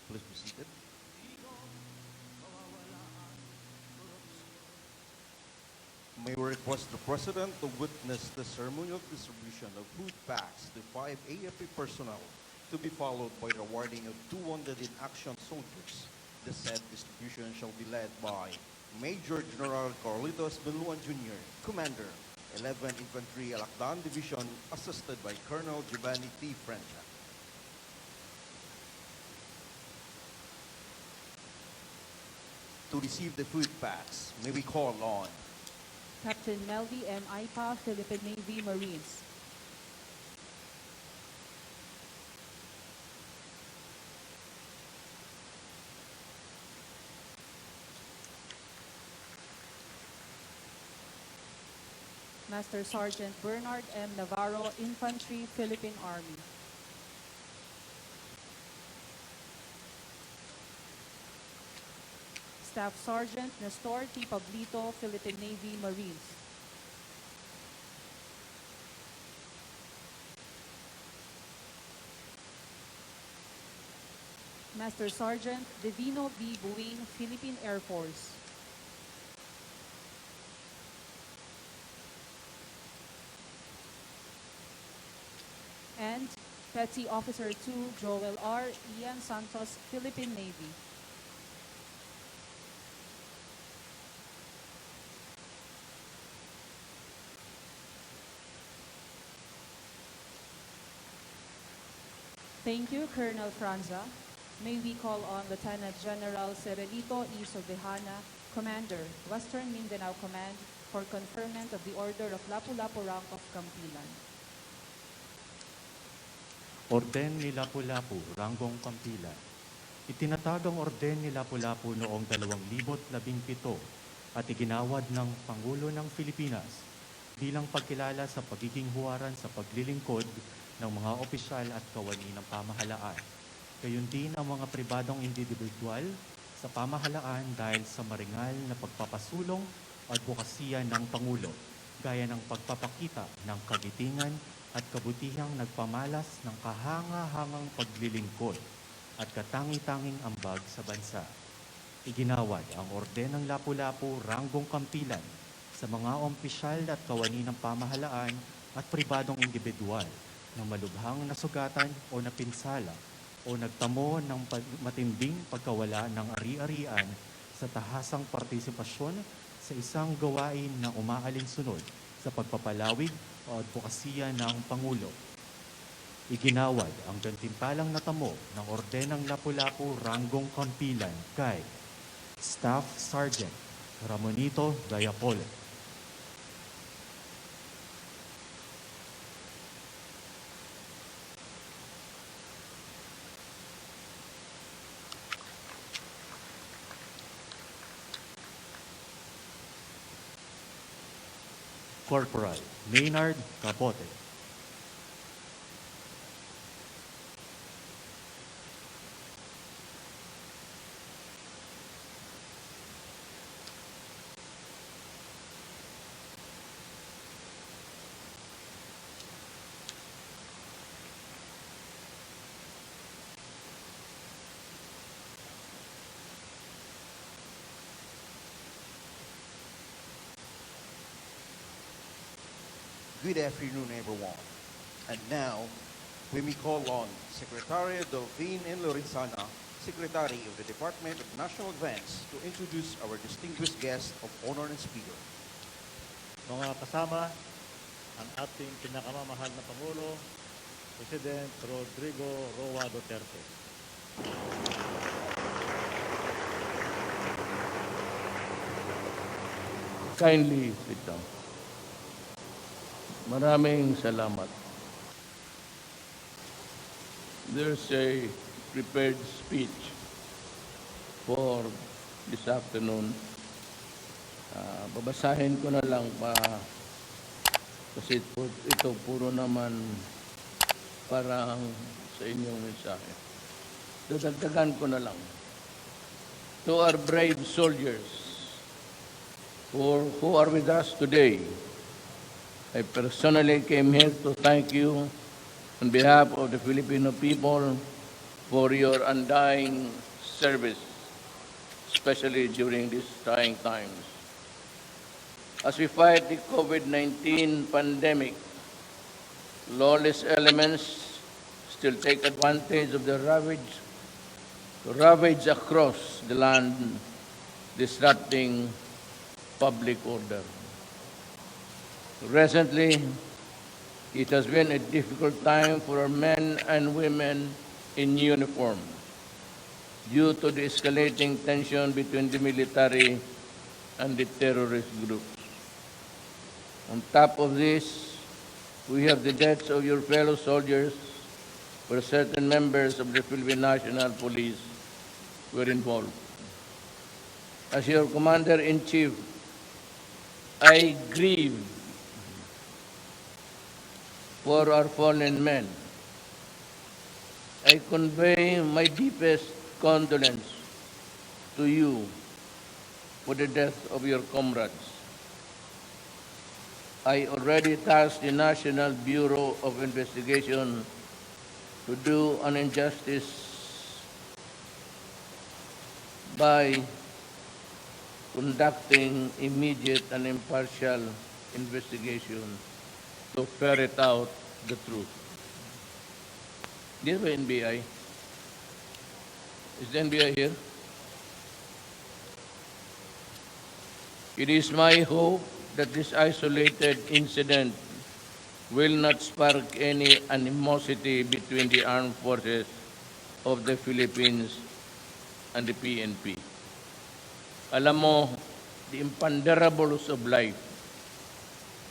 Please be seated. May we request the President to witness the ceremonial distribution of food packs to 5 AFP personnel, to be followed by the awarding of 2 wounded in action soldiers. The said distribution shall be led by Major General Carlitos Beluan Jr., Commander, 11th Infantry Alakdan Division, assisted by Colonel Giovanni T. Frencha. To receive the food packs, may we call on Captain Melvy M. Aipa, Philippine Navy Marines. Master Sergeant Bernard M. Navarro, Infantry, Philippine Army. Staff Sergeant Nestor T. Pablito, Philippine Navy Marines. Master Sergeant Divino B. Buing, Philippine Air Force. And Petty Officer 2 Joel R. Ian Santos, Philippine Navy. Thank you, Colonel Franza. May we call on Lieutenant General Serelito E. Sovejana, Commander, Western Mindanao Command, for conferment of the Order of Lapu-Lapu rank of Kampilan. Orden ni Lapu-Lapu, Ranggong Kampilan. Itinatag ang Orden ni Lapu-Lapu noong 2017 at iginawad ng Pangulo ng Pilipinas bilang pagkilala sa pagiging huwaran sa paglilingkod ng mga opisyal at kawani ng pamahalaan. Gayon din ang mga pribadong individual sa pamahalaan dahil sa maringal na pagpapasulong o advokasya ng Pangulo, gaya ng pagpapakita ng kagitingan at kabutihang nagpamalas ng kahanga-hangang paglilingkod at katangi-tanging ambag sa bansa. Iginawad ang Orden ng Lapu-Lapu, Ranggong Kampilan sa mga opisyal at kawani ng pamahalaan at pribadong individual na malubhang nasugatan o napinsala o nagtamo ng matinding pagkawala ng ari-arian sa tahasang partisipasyon sa isang gawain na umaalinsunod sa pagpapalawig o advokasya ng Pangulo. Iginawad ang gantimpalang natamo ng Orden ng Lapu-Lapu, Ranggong Kampilan kay Staff Sergeant Ramonito Gayapolo. Corporal Maynard Capote. Good afternoon, everyone. And now, we may call on Secretary Delphine N. Lorenzana, Secretary of the Department of National Events, to introduce our distinguished guest of honor and speaker. Mga kasama, ang ating pinakamamahal na Pangulo, President Rodrigo Roa Duterte. Kindly sit down. Maraming salamat. There's a prepared speech for this afternoon. Babasahin ko na lang kasi ito puro naman parang sa inyong mensahe. Dadagdagan ko na lang. To our brave soldiers who are with us today, I personally came here to thank you on behalf of the Filipino people for your undying service, especially during these trying times. As we fight the COVID-19 pandemic, lawless elements still take advantage of the ravage across the land, disrupting public order. Recently, it has been a difficult time for our men and women in uniform due to the escalating tension between the military and the terrorist groups. On top of this, we have the deaths of your fellow soldiers, where certain members of the Philippine National Police were involved. As your Commander-in-Chief, I grieve for our fallen men. I convey my deepest condolence to you for the death of your comrades. I already tasked the National Bureau of Investigation to do an injustice by conducting immediate and impartial investigation to ferret out the truth. This is NBI. Is the NBI here? It is my hope that this isolated incident will not spark any animosity between the armed forces of the Philippines and the PNP. Alam mo, the imponderables of life,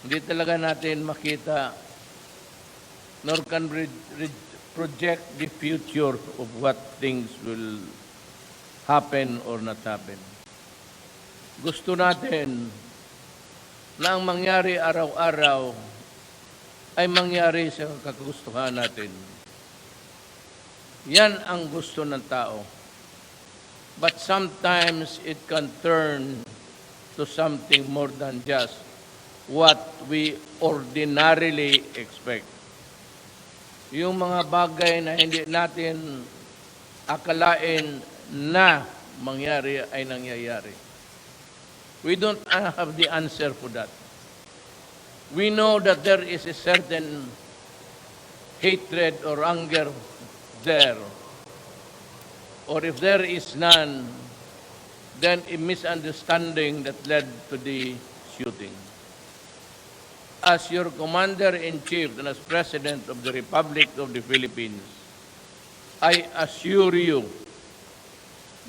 hindi talaga natin makita nor can project the future of what things will happen or not happen. Gusto natin na ang mangyari araw-araw ay mangyari sa kagustuhan natin. Yan ang gusto ng tao. But sometimes it can turn to something more than just what we ordinarily expect. Yung mga bagay na hindi natin akalain na mangyari ay nangyayari. We don't have the answer for that. We know that there is a certain hatred or anger there. Or if there is none, then a misunderstanding that led to the shooting. As your Commander-in-Chief and as President of the Republic of the Philippines, I assure you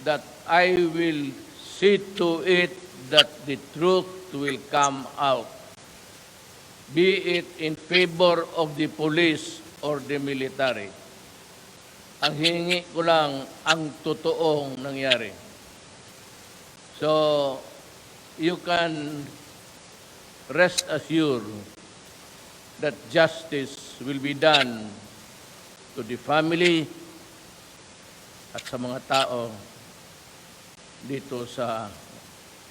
that I will see to it that the truth will come out, be it in favor of the police or the military. Ang hiningi ko lang ang totoong nangyari. So, you can rest assured that justice will be done to the family at sa mga tao dito sa,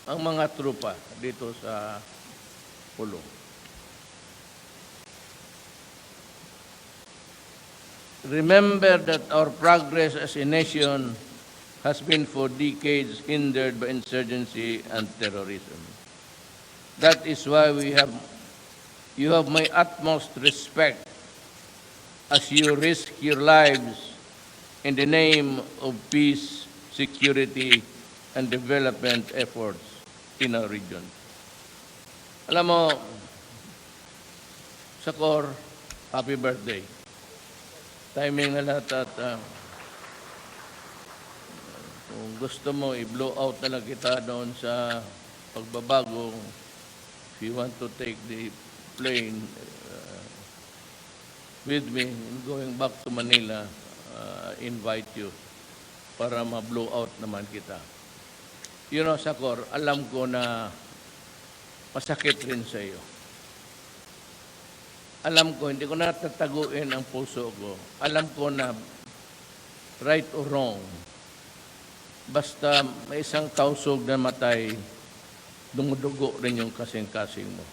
ang mga trupa dito sa pulong. Remember that our progress as a nation has been for decades hindered by insurgency and terrorism. That is why you have my utmost respect as you risk your lives in the name of peace, security, and development efforts in our region. Alam mo, Sakor, happy birthday. Timing na lahat at kung gusto mo, i-blow out na lang kita doon sa pagbabago. If you want to take the plane with me in going back to Manila, invite you para ma-blow out naman kita. You know, Sakor, alam ko na masakit rin sa iyo. Alam ko, hindi ko na tataguin ang puso ko. Alam ko na right or wrong, basta may isang tausog na matay, dumudugo rin yung kasing-kasing mo.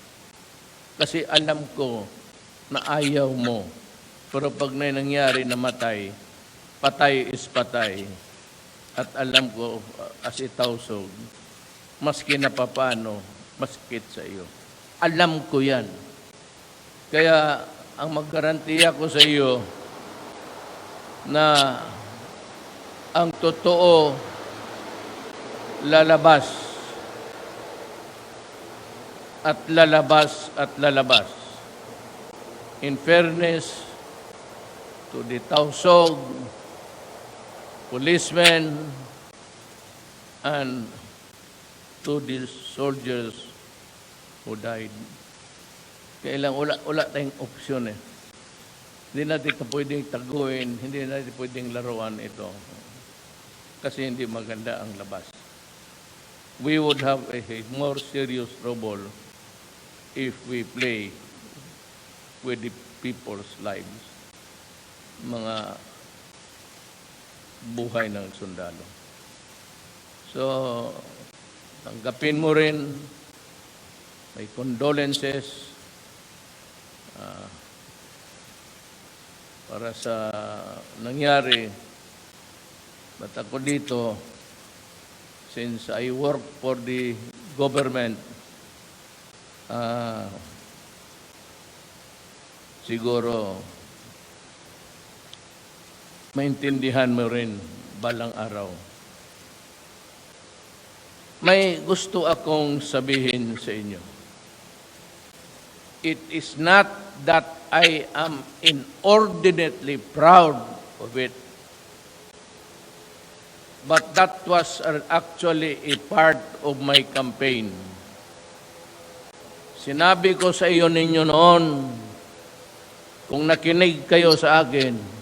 Kasi alam ko na ayaw mo, pero pag may nangyari na matay, patay is patay. At alam ko, as itausog, maski na papaano, maskit sa iyo. Alam ko yan. Kaya ang maggarantiya ko sa iyo na ang totoo lalabas at lalabas at lalabas. In fairness to the tausog, policemen, and to the soldiers who died. Kailang wala tayong opsyon eh. Hindi natin ito pwedeng taguin, hindi natin pwedeng laruan ito. Kasi hindi maganda ang labas. We would have a more serious trouble if we play with the people's lives. Mga buhay ng sundalo. So, tanggapin mo rin, may condolences para sa nangyari. But ako dito, since I work for the government, siguro maintindihan mo rin balang araw. May gusto akong sabihin sa inyo. It is not that I am inordinately proud of it, but that was actually a part of my campaign. Sinabi ko sa iyo ninyo noon, kung nakinig kayo sa akin,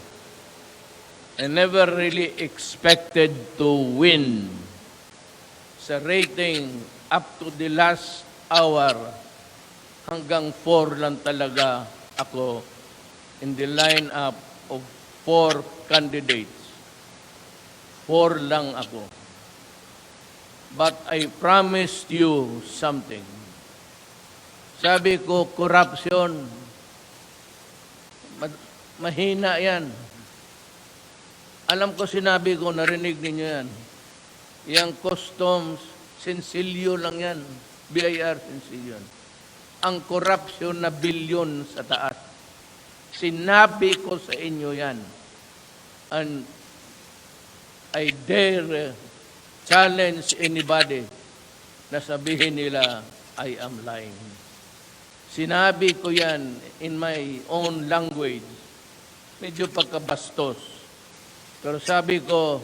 I never really expected to win sa rating up to the last hour. Hanggang 4 lang talaga ako in the lineup of 4 candidates. 4 lang ako. But I promised you something. Sabi ko, corruption, mahina yan. Alam ko, sinabi ko, narinig ninyo yan. Yang customs, sensilyo lang yan. BIR, sensilyo yan. Ang corruption na bilyon sa taas. Sinabi ko sa inyo yan. And I dare challenge anybody na sabihin nila, I am lying. Sinabi ko yan in my own language. Medyo pagkabastos. Pero sabi ko,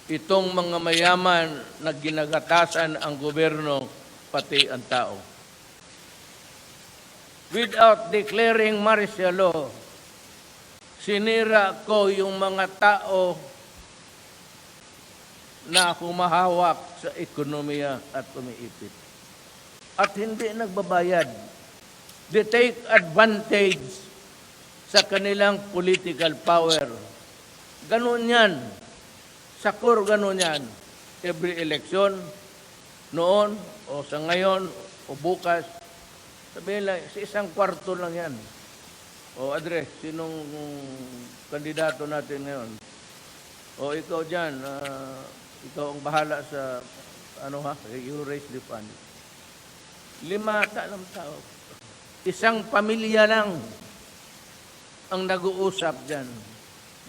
itong mga mayaman na ginagatasan ang gobyerno, pati ang tao. Without declaring martial law, sinira ko yung mga tao na humahawak sa ekonomiya at umiipit. At hindi nagbabayad. They take advantage sa kanilang political power. Ganun yan. Sakur ganun yan. Every election, noon, o sa ngayon, o bukas, sabihin lang, sa isang kwarto lang yan. O address, sinong kandidato natin ngayon? O ikaw dyan, ikaw ang bahala sa, you raise the fund. 5 tao. Isang pamilya lang ang nag-uusap dyan.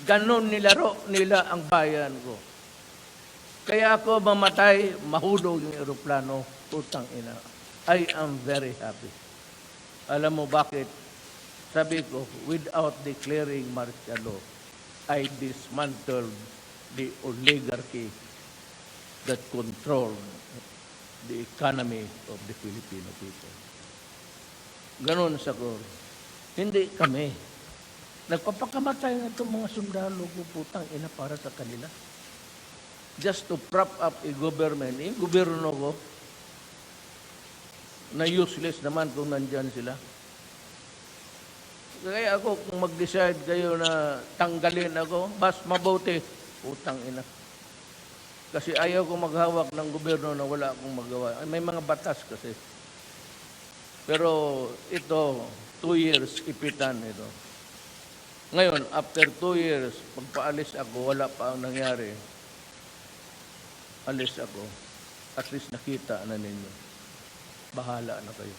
Ganon nilaro nila ang bayan ko. Kaya ako mamatay, mahulog yung eroplano, putang ina. I am very happy. Alam mo bakit? Sabi ko, without declaring martial law, I dismantled the oligarchy that controlled the economy of the Filipino people. Ganon sa ko. Hindi kami. Nagpapakamatay na itong mga sundalo ko, putang ina, para sa kanila. Just to prop up a government. Yung gobyerno ko, na useless naman kung nandyan sila. Kaya ako, kung mag-decide kayo na tanggalin ako, mas mabuti, putang ina. Kasi ayaw ko maghawak ng gobyerno na wala akong magawa. May mga batas kasi. Pero ito, 2 years ipitan ito. Ngayon, after 2 years, pagpaalis ako, wala pa ang nangyari. Alis ako. At least nakita na ninyo. Bahala na kayo.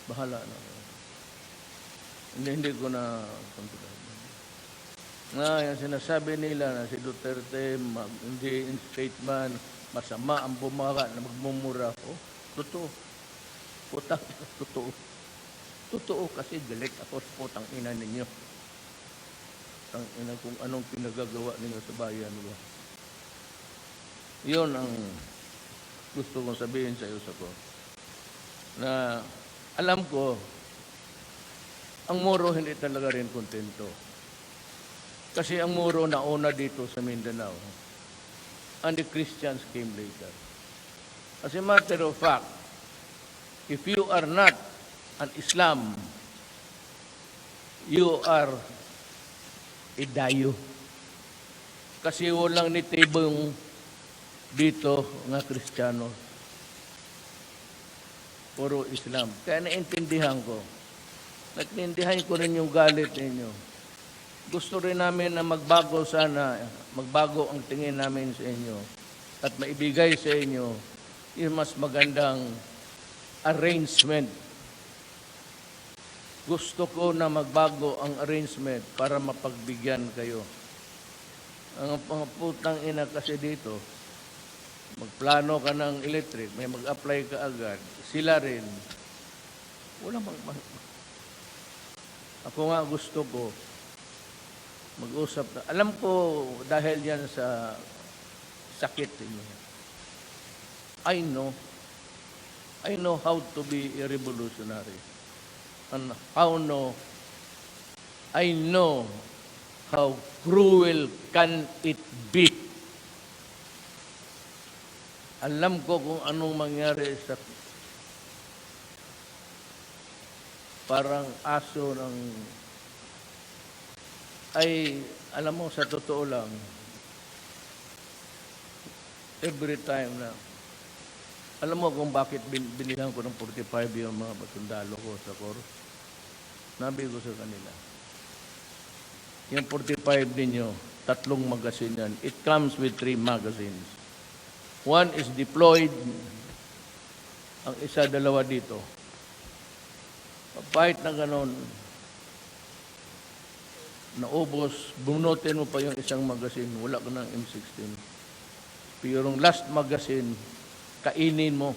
Bahala na kayo. Hindi ko na kontrol. Yung sinasabi nila na si Duterte, hindi statesman, masama ang bumaka na magmumura. Oh, totoo. Putang, totoo. Totoo kasi galit ako sa putang ina ninyo. Putang ina kung anong pinagagawa ninyo sa bayan ko. Yun ang gusto kong sabihin sa iyo sa ko. Na alam ko, ang Moro hindi talaga rin kontento. Kasi ang Moro nauna dito sa Mindanao. And the Christians came later. As a matter of fact, if you are not an Islam, you are a dayo. Kasi walang nitibong dito nga Kristiyano. Puro Islam. Kaya naintindihan ko. Naintindihan ko rin yung galit ninyo. Gusto rin namin na magbago sana, magbago ang tingin namin sa inyo at maibigay sa inyo yung mas magandang arrangement. Gusto ko na magbago ang arrangement para mapagbigyan kayo. Ang putang ina kasi dito, magplano ka ng electric, may mag-apply ka agad, sila rin. Wala Ako nga gusto ko, mag-usap na. Alam ko dahil yan sa sakit niyo. I know how to be a revolutionary. And I know how cruel can it be. Alam ko kung anong mangyari sa parang aso ng ay, alam mo, sa totoo lang, every time na, alam mo kung bakit binilang ko ng 45 yung mga sundalo ko sa Corps? Nabi ko sa kanila, yung 45 ninyo, 3 magazine yan. It comes with 3 magazines. One is deployed, ang isa, 2 dito. Kahit na ganon, naubos, bunutin mo pa yung isang magazine, wala ka ng M16. Pero yung last magazine, kainin mo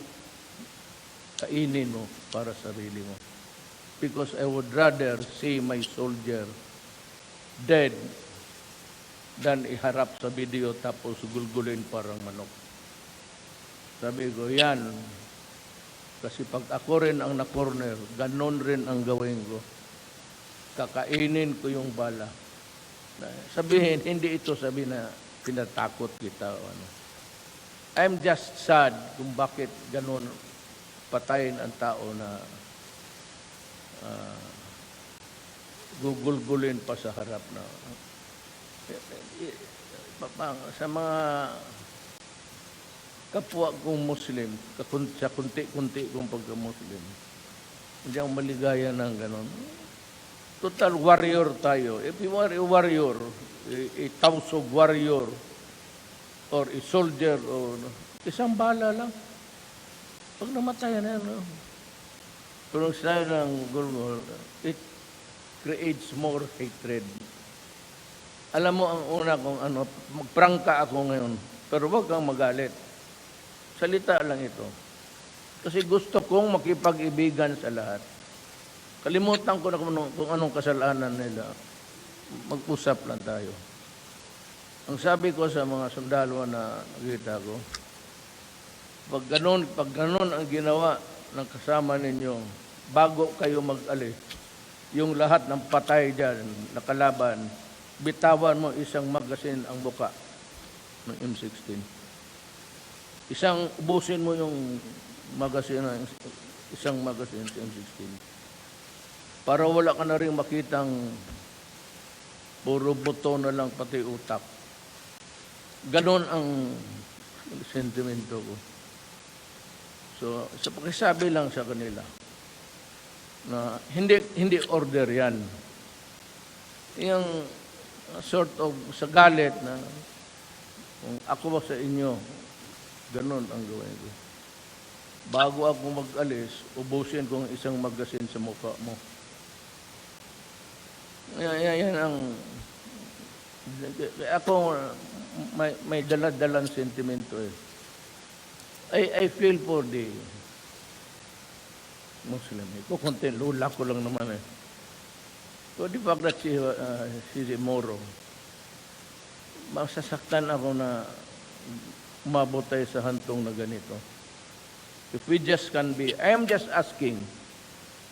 para sarili mo. Because I would rather see my soldier dead than iharap sa video tapos gulgulin parang manok. Sabi ko, yan. Kasi pag ako rin ang na-corner, ganon rin ang gawin ko. Kakainin ko yung bala. Sabihin, hindi ito sabi na pinatakot kita. Ano. I'm just sad kung bakit ganun patayin ang tao na gugulgulin pa sa harap na. Sa mga kapwa kong Muslim, sa kunti-kunti kong pagka-Muslim, hindi ako maligaya ng ganun. Total warrior tayo. If you are a warrior, a tausog warrior, or a soldier, or isang bala lang. Pag namatay na, no? Pero sa ng gulgol, it creates more hatred. Alam mo ang una kong ano, magprangka ako ngayon, pero wag kang magalit. Salita lang ito. Kasi gusto kong makipag-ibigan sa lahat. Kalimutan ko na kung anong kasalanan nila. Mag-usap lang tayo. Ang sabi ko sa mga sundalo na nakita ko, pag ganon ang ginawa ng kasama ninyo, bago kayo mag-alis, yung lahat ng patay dyan, nakalaban, bitawan mo isang magasin ang buka ng M16. Ubusin mo yung magasin, isang magasin sa M16. Para wala ka na rin makitang puro buto na lang pati utak. Ganon ang sentimento ko. So, sa pakisabi lang sa kanila na hindi order yan. yung sort of sa galit na kung ako ba sa inyo, ganun ang gawin ko. Bago ako mag-alis, ubusin ko ang isang magasin sa mukha mo. Yan ang... Ako, may dala-dalang sentimento eh. I feel for the Muslim. Kukunti, lula ko lang naman eh. So the fact that she's a Moro, masasaktan ako na umabot tayo sa hantong na ganito. If we just can be, I am just asking,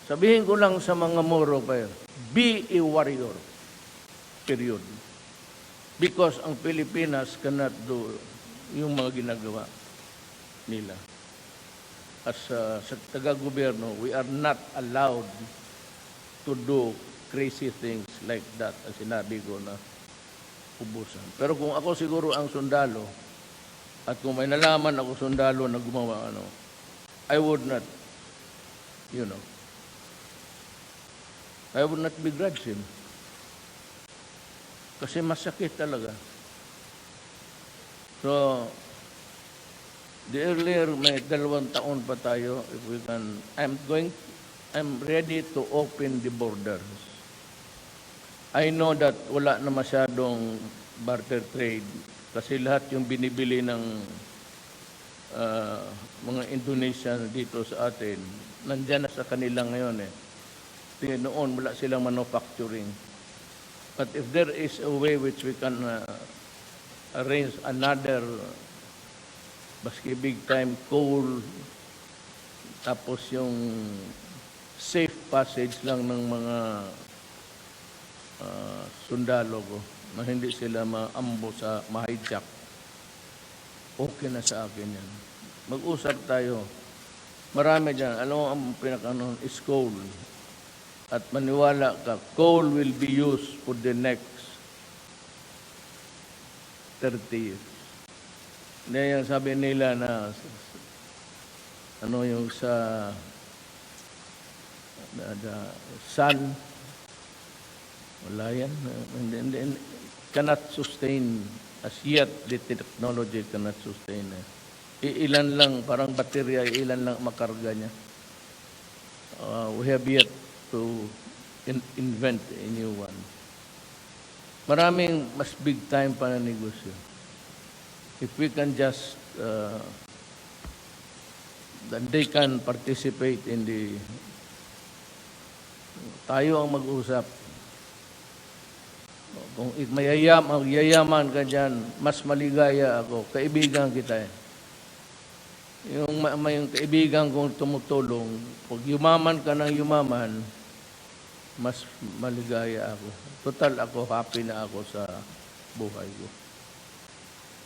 sabihin ko lang sa mga Moro kayo, be a warrior. Period. Because ang Pilipinas cannot do yung mga ginagawa nila. As sa taga-gobyerno, we are not allowed to do crazy things like that, as sinabi ko na ubusan. Pero kung ako siguro ang sundalo, at kung may nalaman ako sundalo na gumawa, I would not, I would not begrudge him. Kasi masakit talaga. So, the earlier, may 2 taon pa tayo, if we can, I'm ready to open the borders. I know that wala na masyadong barter trade kasi lahat yung binibili ng mga Indonesian dito sa atin, nandyan na sa kanila ngayon eh. Noon, wala silang manufacturing. But if there is a way which we can arrange another baski big time coal, tapos yung safe passage lang ng mga sundalo ko, na hindi sila maambo sa ma-hijack, okay na sa akin yan. Mag-usap tayo. Marami dyan. Alam mo, ang pinaka-ano is coal. At maniwala ka, coal will be used for the next 30 years. Hindi yung sabi nila na yung sa the sun, wala yan. Cannot sustain, as yet, the technology cannot sustain. Ilan lang, parang baterya, ilan lang makarga niya. We have yet to invent a new one. Maraming mas big time pa na negosyo. If we can just, then they can participate in the, tayo ang mag-usap. Kung yayaman ka dyan, mas maligaya ako. Kaibigan kita eh. Yung kaibigan kong tumutulong, pag yumaman ka ng yumaman, mas maligaya ako. Total ako, happy na ako sa buhay ko.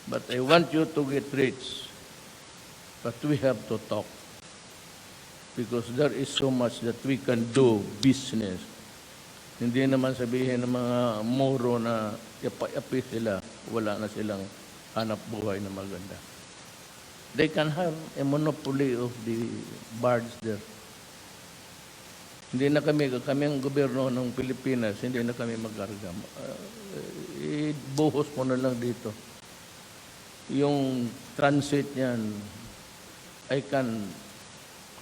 But I want you to get rich. But we have to talk. Because there is so much that we can do business. Hindi naman sabihin ng mga Moro na yapi sila, wala na silang hanap buhay na maganda. They can have a monopoly of the barge there. Hindi na kami ang gobyerno ng Pilipinas, hindi na kami magkarga. Ibuhos mo na lang dito. Yung transit niyan, I can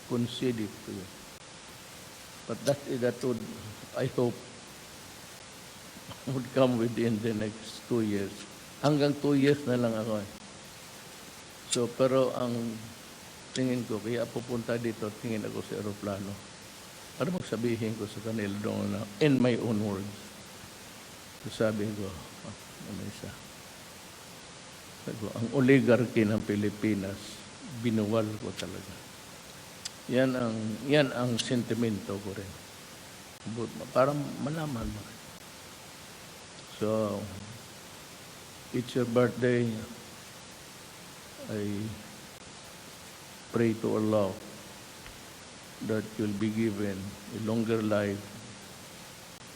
concede it to you. But that would, I hope, would come within the next 2 years. Hanggang 2 years na lang ako. So, pero ang tingin ko, kaya pupunta dito, tingin ako sa aeroplano. Para magsabihin ko sa kanila doon na, in my own words, sabi ko, ano isa? Ang oligarchy ng Pilipinas, binuwal ko talaga. Yan ang sentimento ko rin. Para malaman mo. So, it's your birthday. I pray to Allah that you'll be given a longer life,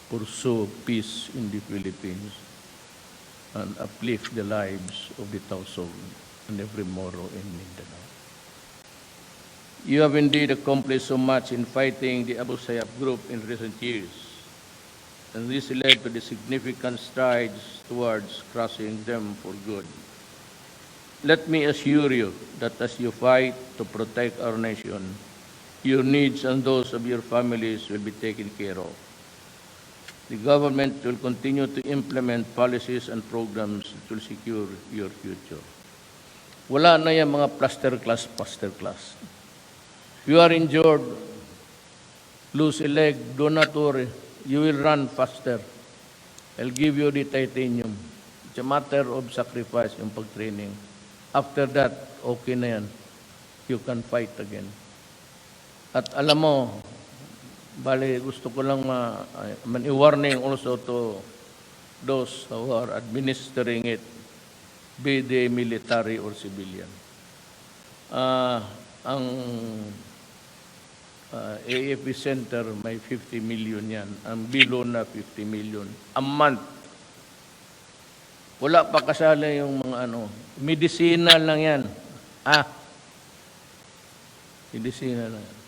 pursue peace in the Philippines, and uplift the lives of the Tausog and every Moro in Mindanao. You have indeed accomplished so much in fighting the Abu Sayyaf group in recent years. and this led to the significant strides towards crossing them for good. Let me assure you that as you fight to protect our nation, your needs and those of your families will be taken care of. The government will continue to implement policies and programs that will secure your future. Wala na yung mga plaster class. If you are injured, lose a leg, do not worry. You will run faster. I'll give you the titanium. It's a matter of sacrifice yung pag-training. After that, okay na yan. You can fight again. At alam mo, bali, gusto ko lang i-warning also to those who are administering it, be they military or civilian. Ang AFP Center may 50 million yan. Ang below na 50 million a month. Wala pa kasali yung mga medicinal lang yan. Medicinal lang yan.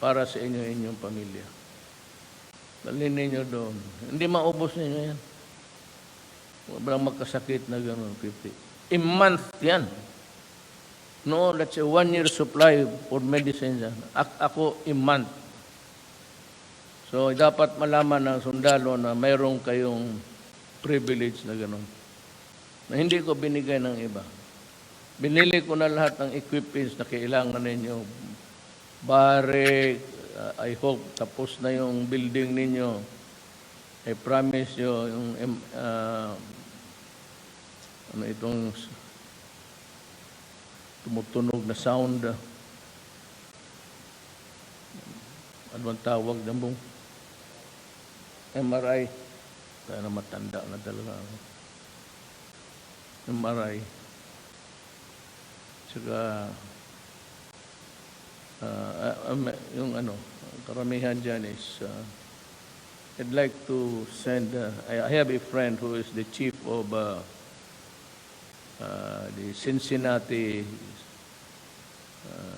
Para sa inyong pamilya. Dalhin ninyo doon. Hindi maubos ninyo yan. Walang magkasakit na gano'n, 50. A month yan. No, let's say 1 year supply for medicines. Ako, a month. So, dapat malaman ng sundalo na mayroong kayong privilege na gano'n. Na hindi ko binigay ng iba. Binili ko na lahat ng equipments na kailangan ninyo. Bare, I hope tapos na yung building ninyo. I promise you yung itong tumutunog na sound. Ano ang tawag na mo? MRI. Kaya na matanda na talaga ako. MRI. Saka yung karamihan dyan is I'd like to send I have a friend who is the chief of the Cincinnati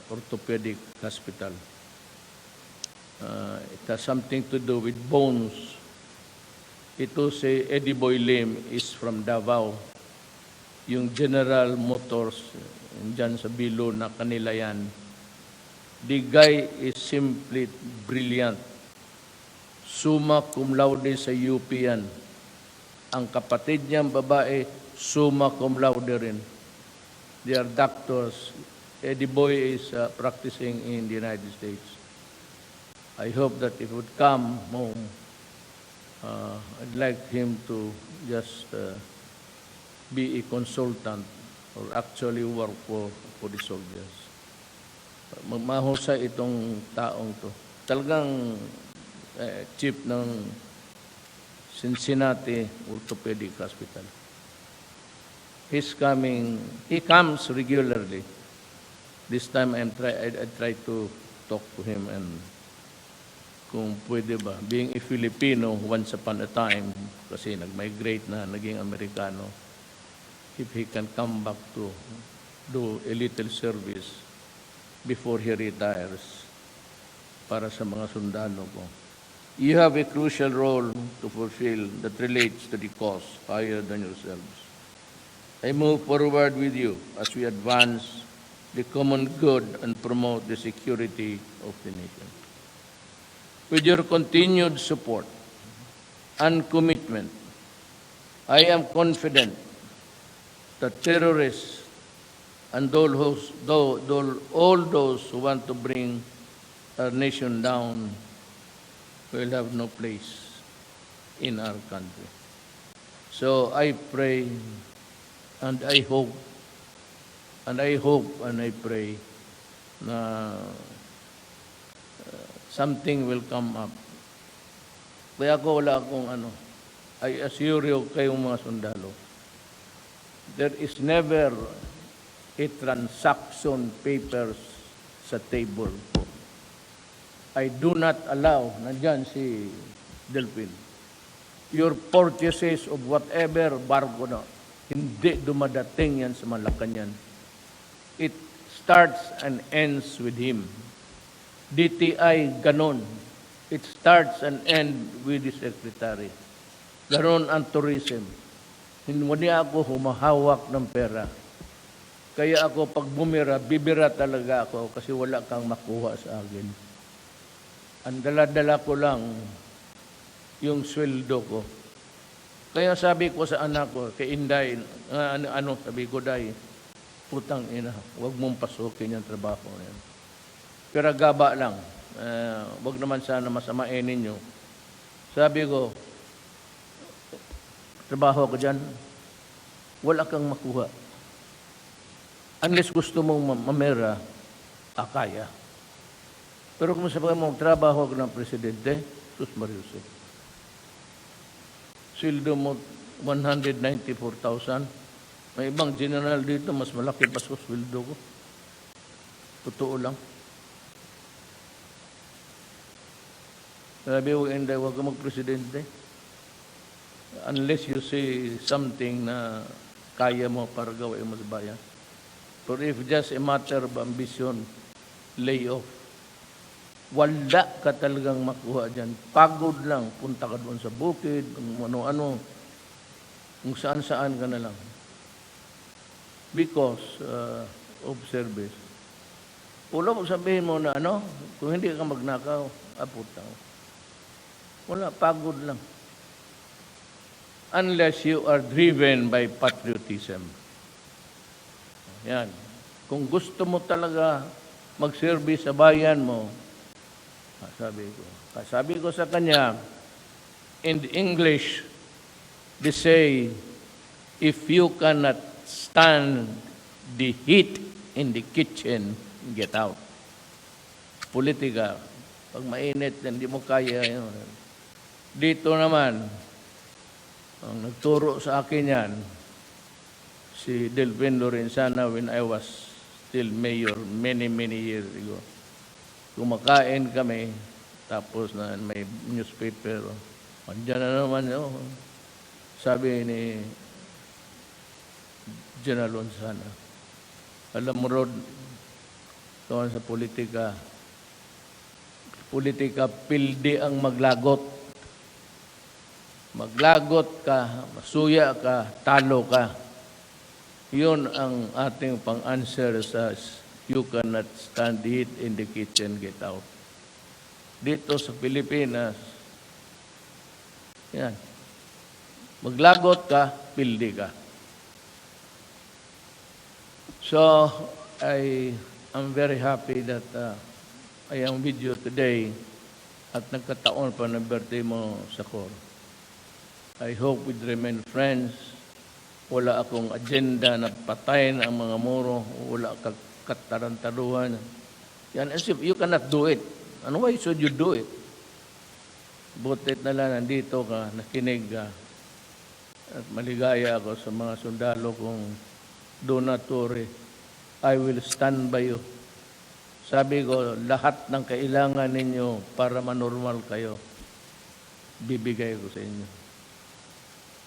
Orthopedic Hospital. It has something to do with bones. Ito si Eddie Boy Lim is from Davao. Yung General Motors, dyan sa Bilo na kanila yan. The guy is simply brilliant. Summa cum laude sa UP yan. Ang kapatid niyang babae, summa cum laude rin. They are doctors. Eddie Boy is practicing in the United States. I hope that if he would come home, I'd like him to just be a consultant or actually work for the soldiers. Mahusay itong taong to. Talagang chief ng Cincinnati Orthopedic Hospital. He comes regularly. This time I try to talk to him and kung pwede ba, being a Filipino once upon a time, kasi nag-migrate na, naging Amerikano, if he can come back to do a little service before he retires para sa mga sundalo ko. You have a crucial role to fulfill that relates to the cause higher than yourselves. I move forward with you as we advance the common good and promote the security of the nation. With your continued support and commitment, I am confident that terrorists and all those who want to bring our nation down will have no place in our country. So I pray and I hope and I pray na something will come up. Kaya wala akong I assure you kayong mga sundalo, there is never a transaction papers sa table ko. I do not allow, nandyan si Delphine, your purchases of whatever bargo na, hindi dumadating yan sa Malacanang. It starts and ends with him. DTI ganon. It starts and ends with the secretary. Ganon ang tourism. Hindi ako humahawak ng pera. Kaya ako pag bumira, bibira talaga ako kasi wala kang makuha sa akin. Ang dala-dala ko lang yung sweldo ko. Kaya sabi ko sa anak ko, kay Inday, sabi ko, Day, putang ina, huwag mong pasukin yung trabaho na yan. Pero gaba lang. Huwag naman sana masamain ninyo. Sabi ko, trabaho ko dyan, wala kang makuha. Unless gusto mong mamera, kaya. Pero kung sabihin mo, trabaho ko ng presidente, sus Mariusip. Sweldo mo 194,000. May ibang general dito, mas malaki pa sa sweldo ko. Totoo lang. Sabi ko, hindi, huwag ka magpresidente. Unless you say something na kaya mo para gawin mo sa bayan. But if just a matter of ambition, lay off. Wala ka talagang makuha dyan. Pagod lang. Punta ka doon sa bukid, kung ano-ano. Kung saan-saan ka na lang. Because of service. Ulo mo sabihin mo na kung hindi ka magnakaw, putang. Wala, pagod lang. Unless you are driven by patriotism. Yan. Kung gusto mo talaga mag-service sa bayan mo, sabi ko sa kanya, in English, they say, if you cannot stand the heat in the kitchen, get out. Politika. Pag mainit, hindi mo kaya. Dito naman, ang nagturo sa akin yan, si Delvin Lorenzana when I was still mayor many years ago. Kumakain kami, tapos na may newspaper. Andiyan na naman, sabi ni General Lorenzana, alam mo, Rod, doon sa politika, pildi ang maglagot. Maglagot ka, masuya ka, talo ka. Yun ang ating pang-answer sa you cannot stand it in the kitchen, get out. Dito sa Pilipinas, yan. Maglagot ka, pildi ka. So, I am very happy that I am with you today at nagkataon pa na birthday mo sa Cor. I hope we'd remain friends. Wala akong agenda na patayin ang mga muro. Wala kang katarantaduhan. Yan, as if you cannot do it. Ano, why should you do it? Butit na lang, nandito ka, nakinig ka. At maligaya ako sa mga sundalo kong donatore. I will stand by you. Sabi ko, lahat ng kailangan ninyo para manormal kayo, bibigay ko sa inyo.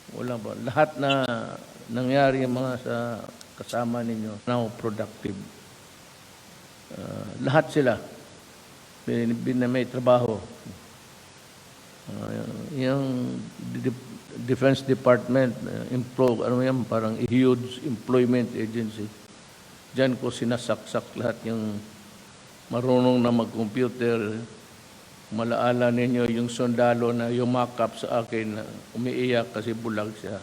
Wala ba? Lahat na nangyari mga sa kasama ninyo, now productive. Lahat sila, may trabaho. Yung Defense Department, parang huge employment agency. Diyan ko sinasaksak lahat yung marunong na mag-computer. Malaala ninyo yung sundalo na yumakap sa akin, umiiyak kasi bulag siya.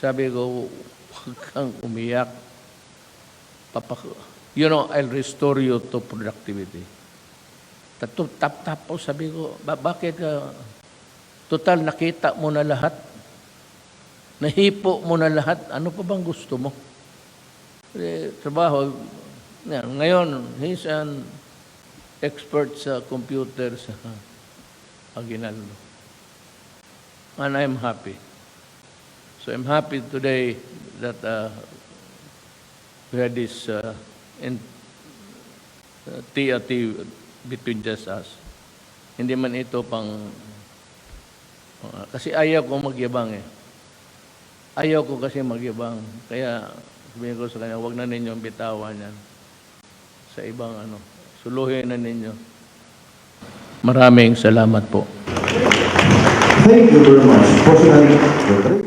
Sabi ko, huwag kang umiyak. I'll restore you to productivity. Tapos sabi ko, bakit ka? Total, nakita mo na lahat. Nahipo mo na lahat. Ano pa bang gusto mo? Trabaho. Ngayon, he's an expert sa computer sa Aguinaldo. And I'm happy. So I'm happy today that we had this TAT between just us. Hindi man ito kasi ayaw ko magyabang eh. Ayaw ko kasi magyabang. Kaya sabihin ko sa kanya, huwag na ninyong bitawan yan sa ibang suluhin na ninyo. Maraming salamat po. Thank you very much, President Rodrigo.